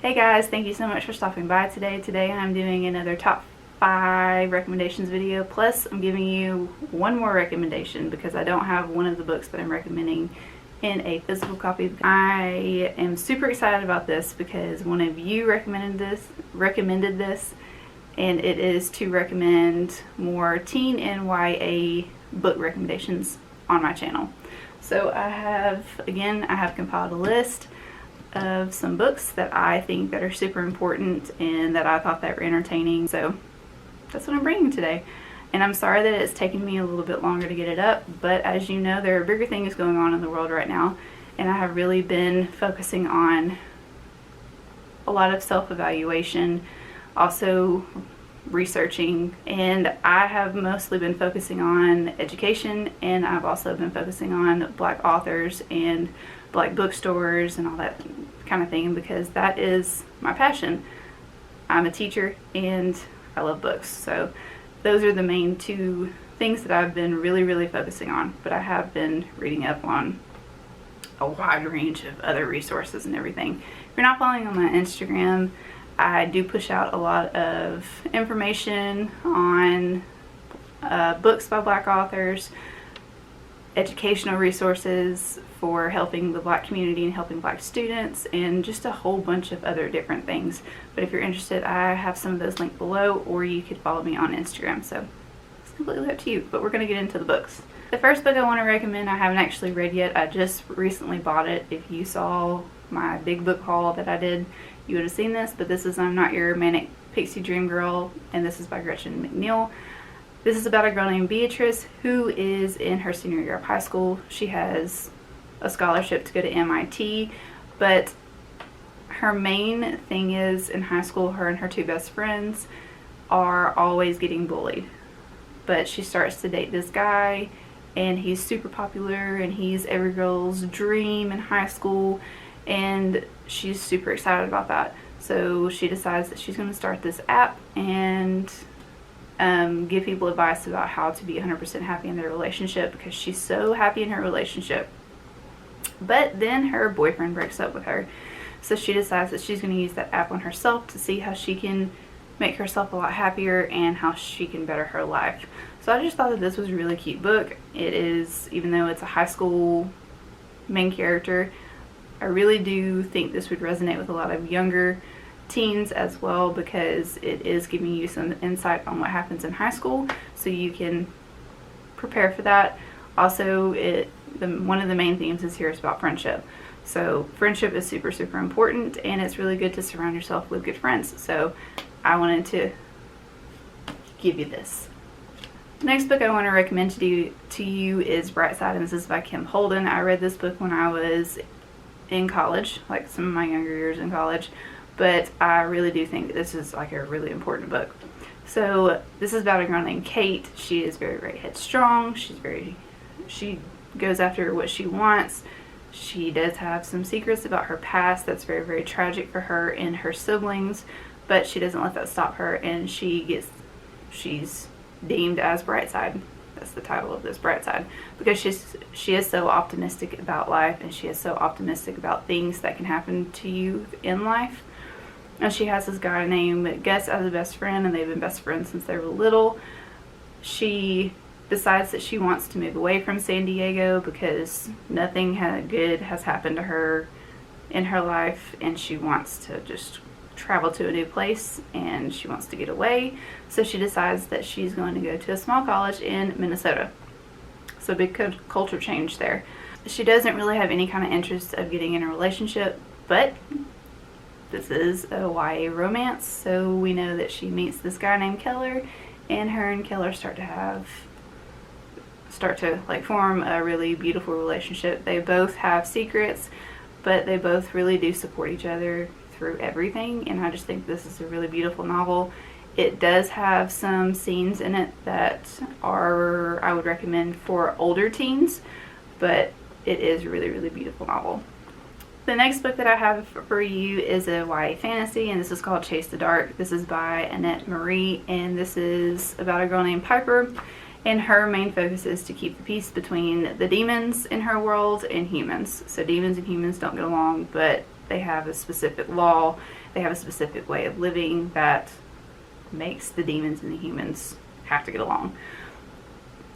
Hey guys, thank you so much for stopping by today. Today I'm doing another top 5 recommendations video, plus I'm giving you one more recommendation because I don't have one of the books that I'm recommending in a physical copy. I am super excited about this because one of you recommended this, and it is to recommend more teen and YA book recommendations on my channel. So I have compiled a list of some books that I think that are super important and that I thought that were entertaining. So that's what I'm bringing today. And I'm sorry that it's taken me a little bit longer to get it up, but as you know, there are bigger things going on in the world right now, and I have really been focusing on a lot of self-evaluation, also researching, and I have mostly been focusing on education, and I've also been focusing on Black authors and Black bookstores and all that kind of thing because that is my passion. I'm a teacher and I love books, so those are the main two things that I've been really focusing on, but I have been reading up on a wide range of other resources and everything. If you're not following on my Instagram, I do push out a lot of information on books by Black authors, educational resources for helping the Black community and helping Black students, and just a whole bunch of other different things. But if you're interested, I have some of those linked below, or you could follow me on Instagram, so it's completely up to you. But we're going to get into the books. The first book I want to recommend I haven't actually read yet. I just recently bought it. If you saw my big book haul that I did, you would have seen this, but this is I'm Not Your Manic Pixie Dream Girl, and this is by Gretchen McNeil. This is about a girl named Beatrice who is in her senior year of high school. She has a scholarship to go to MIT, but her main thing is in high school, her and her two best friends are always getting bullied. But she starts to date this guy, and he's super popular, and he's every girl's dream in high school, and she's super excited about that. So she decides that she's going to start this app and give people advice about how to be 100% happy in their relationship because she's so happy in her relationship. But then her boyfriend breaks up with her, so she decides that she's going to use that app on herself to see how she can make herself a lot happier and how she can better her life. So I just thought that this was a really cute book. It is, even though it's a high school main character, I really do think this would resonate with a lot of younger teens as well because it is giving you some insight on what happens in high school so you can prepare for that. Also, one of the main themes is here is about friendship. So friendship is super important, and it's really good to surround yourself with good friends. So I wanted to give you this. The next book I want to recommend to you is Bright Side, and this is by Kim Holden. I read this book when I was in college, like some of my younger years in college, but I really do think this is like a really important book. So this is about a girl named Kate. She is very headstrong. She goes after what she wants. She does have some secrets about her past that's very tragic for her and her siblings, but she doesn't let that stop her, and she's deemed as Brightside. That's the title of this, Brightside, because she is so optimistic about life, and she is so optimistic about things that can happen to you in life. And she has this guy named Gus as a best friend, and they've been best friends since they were little. She decides that she wants to move away from San Diego because nothing good has happened to her in her life, and she wants to just travel to a new place, and she wants to get away. So she decides that she's going to go to a small college in Minnesota. So big culture change there. She doesn't really have any kind of interest of getting in a relationship, but this is a YA romance, so we know that she meets this guy named Keller, and her and Keller start to like form a really beautiful relationship. They both have secrets, but they both really do support each other through everything, and I just think this is a really beautiful novel. It does have some scenes in it that I would recommend for older teens, but it is a really beautiful novel. The next book that I have for you is a YA fantasy, and this is called Chase the Dark. This is by Annette Marie, and this is about a girl named Piper, and her main focus is to keep the peace between the demons in her world and humans. So demons and humans don't get along, but they have a specific law they have a specific way of living that makes the demons and the humans have to get along.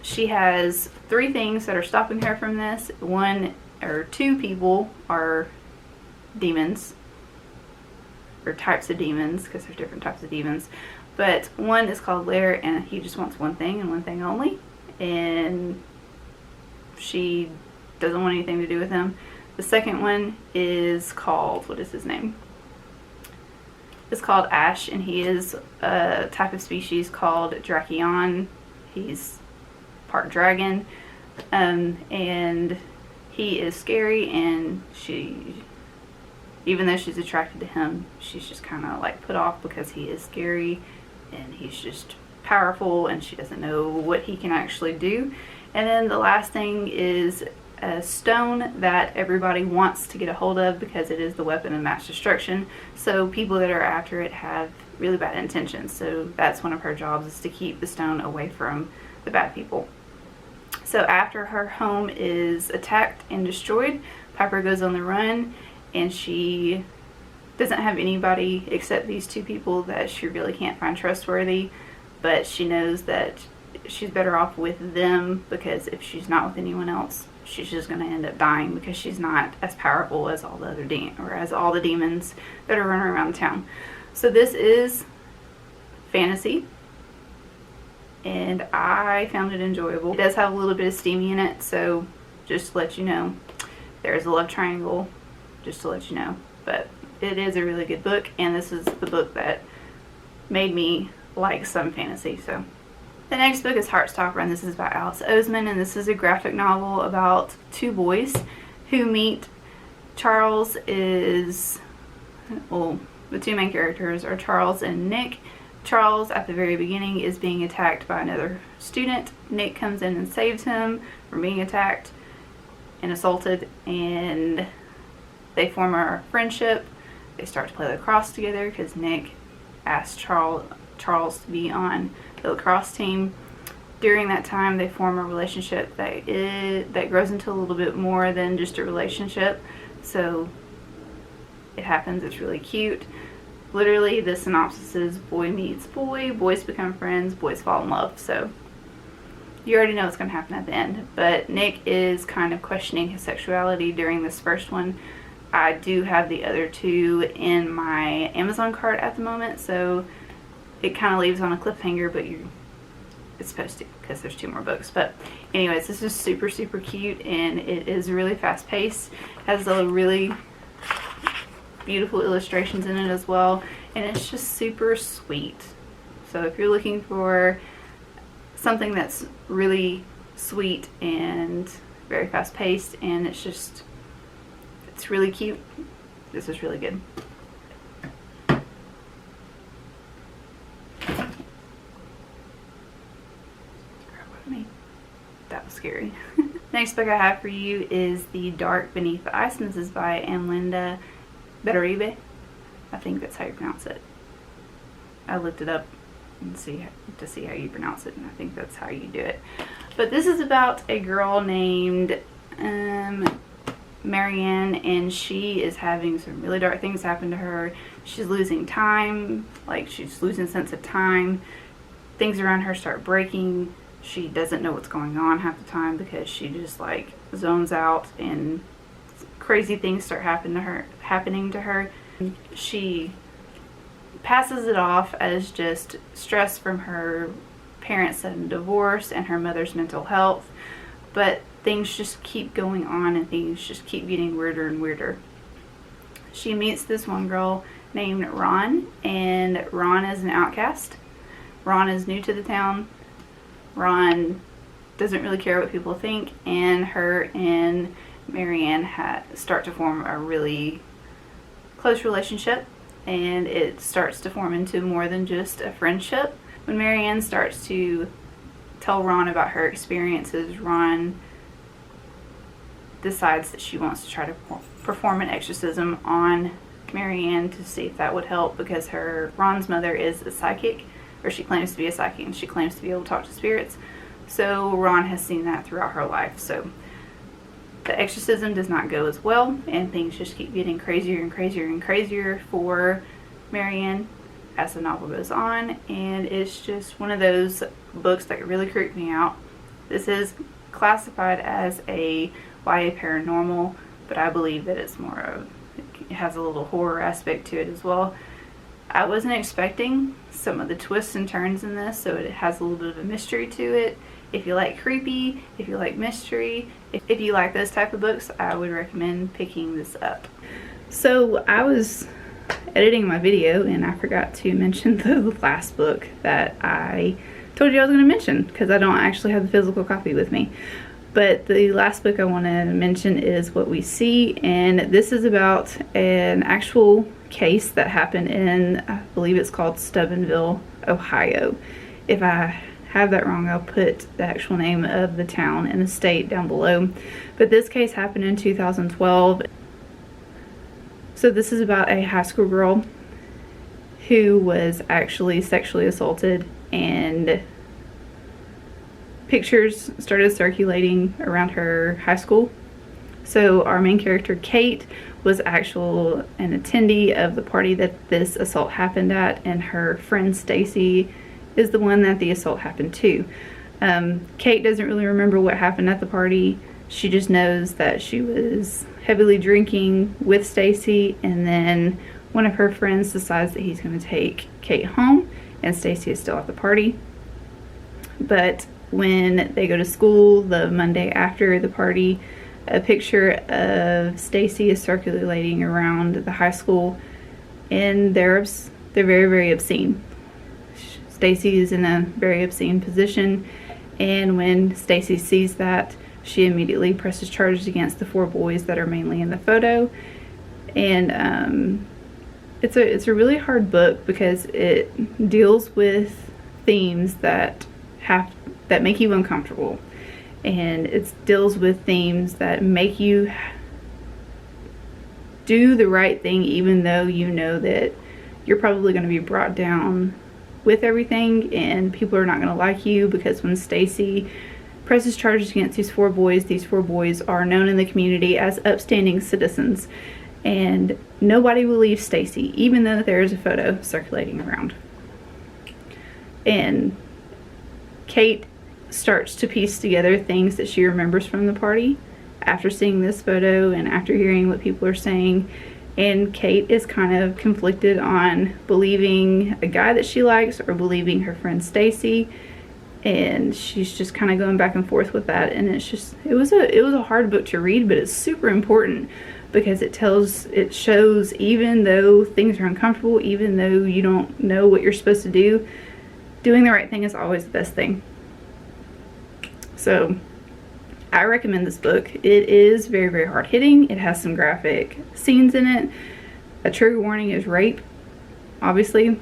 She has 3 things that are stopping her from this. 1 or 2 people are demons, or types of demons, because there's different types of demons. But one is called Lair, and he just wants one thing and one thing only, and she doesn't want anything to do with him. The second one is called, what is his name? It's called Ash, and he is a type of species called Drakion. He's part dragon, and he is scary, and she, even though she's attracted to him, she's just kind of like put off because he is scary and he's just powerful, and she doesn't know what he can actually do. And then the last thing is a stone that everybody wants to get a hold of because it is the weapon of mass destruction. So people that are after it have really bad intentions. So that's one of her jobs, is to keep the stone away from the bad people. So after her home is attacked and destroyed, Piper goes on the run, and she doesn't have anybody except these 2 people that she really can't find trustworthy, but she knows that she's better off with them, because if she's not with anyone else, she's just going to end up dying, because she's not as powerful as all the other all the demons that are running around town. So this is fantasy, and I found it enjoyable. It does have a little bit of steamy in it, so just to let you know, there's a love triangle, just to let you know. But it is a really good book, and this is the book that made me like some fantasy. So the next book is Heartstopper, and this is by Alice Oseman, and this is a graphic novel about 2 boys who meet. Charles is, well, the 2 main characters are Charles and Nick. Charles, at the very beginning, is being attacked by another student. Nick comes in and saves him from being attacked and assaulted, and they form a friendship. They start to play lacrosse together because Nick asked Charles to be on the lacrosse team. During that time, they form a relationship that grows into a little bit more than just a relationship. So it happens. It's really cute. Literally, the synopsis is boy meets boy, boys become friends, boys fall in love. So you already know what's going to happen at the end. But Nick is kind of questioning his sexuality during this first one. I do have the other 2 in my Amazon cart at the moment, so it kind of leaves on a cliffhanger, but it's supposed to, because there's 2 more books. But anyways, this is super, super cute, and it is really fast paced. Has a really beautiful illustrations in it as well, and it's just super sweet. So if you're looking for something that's really sweet and very fast paced, and it's really cute, this is really good. That was scary. Next book I have for you is The Dark Beneath the Ice, and this is by Amlinda Betteribe. I think that's how you pronounce it. I looked it up and to see how you pronounce it, and I think that's how you do it. But this is about a girl named Marianne, and she is having some really dark things happen to her. She's losing time, like she's losing sense of time. Things around her start breaking. She doesn't know what's going on half the time because she just like zones out, and crazy things start happening to her. She passes it off as just stress from her parents' sudden divorce and her mother's mental health, but things just keep going on, and things just keep getting weirder and weirder. She meets this one girl named Ron, and Ron is an outcast. Ron is new to the town. Ron doesn't really care what people think, and her and Marianne start to form a really close relationship, and it starts to form into more than just a friendship. When Marianne starts to tell Ron about her experiences, Ron decides that she wants to try to perform an exorcism on Marianne to see if that would help, because Ron's mother is a psychic, or she claims to be a psychic, and she claims to be able to talk to spirits. So Ron has seen that throughout her life. So the exorcism does not go as well, and things just keep getting crazier and crazier and crazier for Marianne as the novel goes on, and it's just one of those books that really creeped me out. This is classified as a YA paranormal, but I believe that it's more of, it has a little horror aspect to it as well. I wasn't expecting some of the twists and turns in this, so it has a little bit of a mystery to it. If you like creepy, if you like mystery, if you like those type of books, I would recommend picking this up. So I was editing my video and I forgot to mention the last book that I told you I was going to mention, because I don't actually have the physical copy with me. But the last book I want to mention is What We See, and this is about an actual case that happened in, I believe it's called Steubenville, Ohio. If I have that wrong, I'll put the actual name of the town and the state down below. But this case happened in 2012. So this is about a high school girl who was actually sexually assaulted, and pictures started circulating around her high school. So our main character, Kate, was an attendee of the party that this assault happened at, and her friend Stacy is the one that the assault happened to. Kate doesn't really remember what happened at the party. She just knows that she was heavily drinking with Stacy, and then one of her friends decides that he's going to take Kate home, and Stacy is still at the party. But when they go to school the Monday after the party, a picture of Stacy is circulating around the high school, and they're very, very obscene. Stacy is in a very obscene position, and when Stacy sees that, she immediately presses charges against the 4 boys that are mainly in the photo. And it's a really hard book because it deals with themes that make you uncomfortable, and it deals with themes that make you do the right thing even though you know that you're probably going to be brought down with everything and people are not going to like you. Because when Stacy presses charges against these 4 boys are known in the community as upstanding citizens, and nobody will leave Stacy even though there is a photo circulating around. And Kate starts to piece together things that she remembers from the party after seeing this photo and after hearing what people are saying. And Kate is kind of conflicted on believing a guy that she likes or believing her friend Stacy, and she's just kind of going back and forth with that. And it was a hard book to read, but it's super important because it shows even though things are uncomfortable, even though you don't know what you're supposed to do, doing the right thing is always the best thing. So I recommend this book. It is very, very hard hitting. It has some graphic scenes in it. A trigger warning is rape, obviously,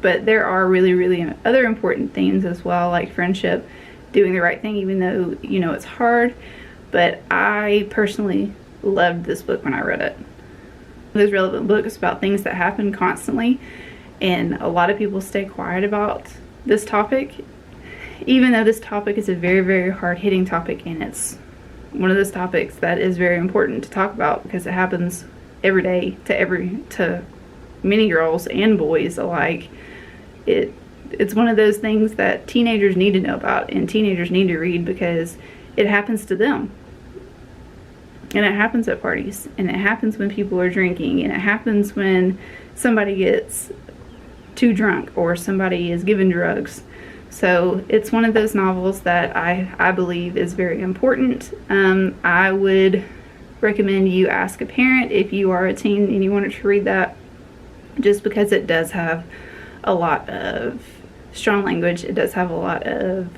but there are really, really other important themes as well, like friendship, doing the right thing even though you know it's hard. But I personally loved this book when I read it. This relevant book is about things that happen constantly, and a lot of people stay quiet about this topic, even though this topic is a very, very hard-hitting topic, and it's one of those topics that is very important to talk about because it happens every day to many girls and boys alike. It's one of those things that teenagers need to know about and teenagers need to read because it happens to them. And it happens at parties, and it happens when people are drinking, and it happens when somebody gets too drunk or somebody is given drugs. So it's one of those novels that I believe is very important. I would recommend you ask a parent if you are a teen and you wanted to read that, just because it does have a lot of strong language. It does have a lot of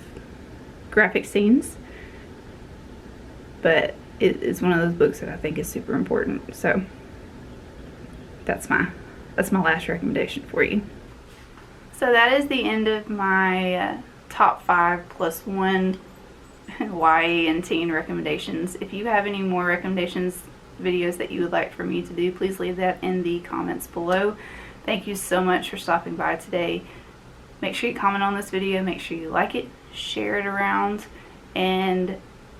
graphic scenes, but it is one of those books that I think is super important. So that's my last recommendation for you. So that is the end of my top 5 plus 1 YA and teen recommendations. If you have any more recommendations, videos that you would like for me to do, please leave that in the comments below. Thank you so much for stopping by today. Make sure you comment on this video, make sure you like it, share it around, and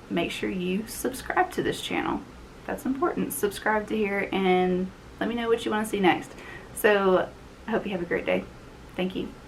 make sure you subscribe to this channel. That's important. Subscribe to here and let me know what you want to see next. So I hope you have a great day. Thank you.